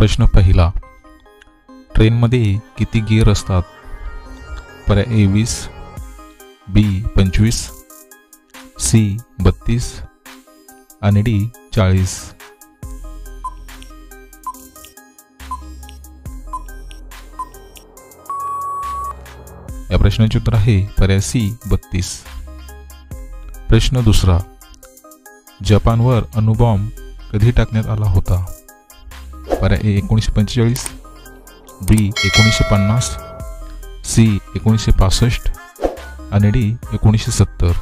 प्रश्न पहिला, ट्रेनमध्ये किती गिअर असतात? पर्याय ए 20, बी 25, सी 32 आणि डी 40. या प्रश्नाचे उत्तर आहे पर्याय सी 32. प्रश्न दुसरा, जपानवर अणुबॉम्ब कधी टाकण्यात आला होता? पर्याय ए 1945, बी 1950, सी 1965 आणि डी 1970.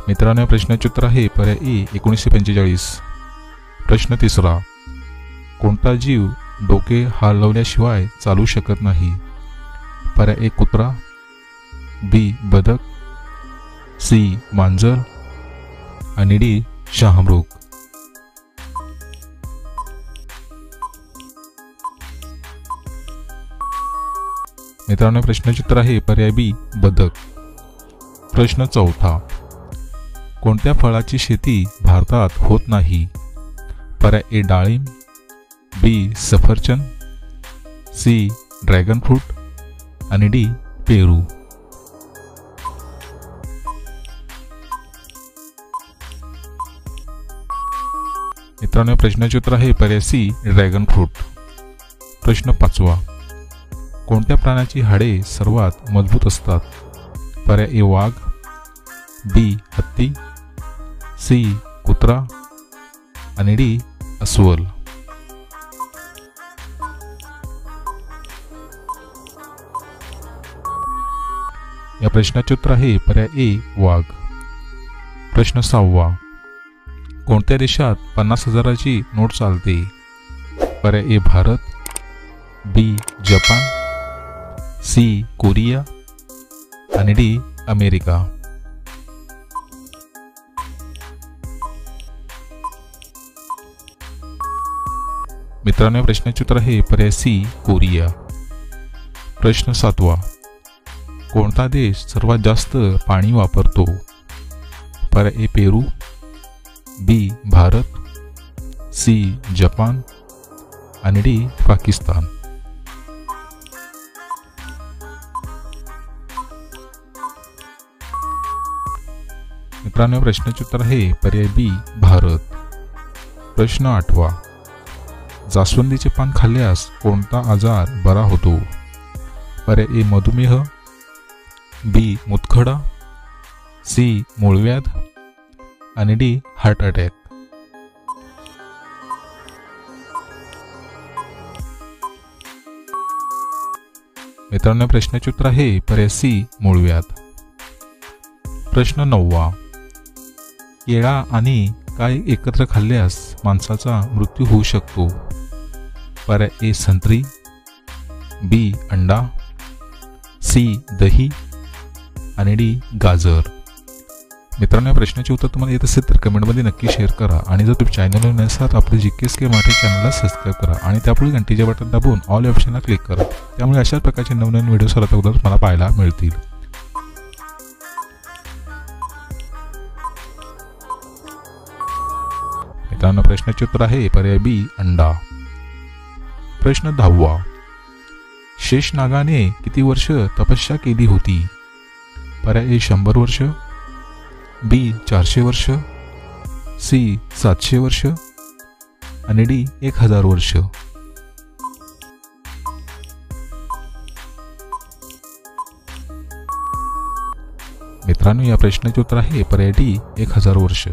मित्रांनो, या प्रश्नाचे उत्तर आहे पर्याय ए 1945. प्रश्न तिसरा, कोणता जीव डोके हलवल्याशिवाय चालू शकत नाही? पर्याय ए कुत्रा, बी बदक, सी मांजर आणि डी शहामृग. मित्रांनो, प्रश्नाचे उत्तर आहे पर्याय बी बदक. प्रश्न चौथा, कोणत्या फळाची शेती भारतात होत नाही? पर्याय ए डाळिंब, बी सफरचंद, सी ड्रॅगन फ्रूट आणि डी पेरू. मित्रांनो, प्रश्नाचे उत्तर आहे पर्याय सी ड्रॅगन फ्रूट. प्रश्न पाचवा, कोणत्या प्राण्याची हाडे सर्वात मजबूत असतात? पर्याय ए वाघ, बी हत्ती, सी कुत्रा आणि डी अस्वल. या प्रश्नाचे उत्तर आहे पर्याय ए वाघ. प्रश्न सहावा, कोणत्या देशात 50,000ची नोट चालते? पर्याय ए भारत, बी जपान, सी कोरिया आणि डी अमेरिका. मित्रांनो, प्रश्नाचे उत्तर आहे पर्याय सी कोरिया. प्रश्न सातवा, कोणता देश सर्वात जास्त पाणी वापरतो? पर्याय ए पेरू, बी भारत, सी जपान आणि डी पाकिस्तान. मित्रांनो, प्रश्नाचे उत्तर आहे पर्याय बी भारत. प्रश्न आठवा, जास्वंदीचे पान खाल्ल्यास कोणता आजार बरा होतो? पर्याय ए मधुमेह, बी मुतखडा, सी मूळव्याध आणि डी हार्ट अटॅक. मित्रांनो, प्रश्नाचे उत्तर आहे पर्याय सी मूळव्याध. प्रश्न नववा, केळा आणि काय एकत्र खाल्ल्यास माणसाचा मृत्यू होऊ शकतो? पर्याय ए संत्री, बी अंडा, सी दही आणि डी गाजर. मित्रांनो, या प्रश्नाचे उत्तर तुम्हाला येत असेल तर कमेंटमध्ये नक्की शेअर करा आणि जर तुम्ही चॅनलवर नसाल आपले GKSK मराठी चॅनलला सबस्क्राईब करा आणि त्यापुढे घंटीचे बटन दाबून ऑल ऑप्शनला क्लिक करा. त्यामुळे अशाच प्रकारचे नवनवीन व्हिडिओ सर्वात अगोदर मला पाहायला मिळतील. मित्रांनो, प्रश्नाचे उत्तर आहे पर्याय बी अंडा. प्रश्न 10वा, शेषनागाने किती वर्ष तपस्या केली होती? पर्याय ए 100 वर्ष, बी 400 वर्ष, सी 700 वर्ष आणि डी 1000 वर्ष. मित्रांनो, या प्रश्नाचे उत्तर आहे पर्याय डी 1000 वर्ष.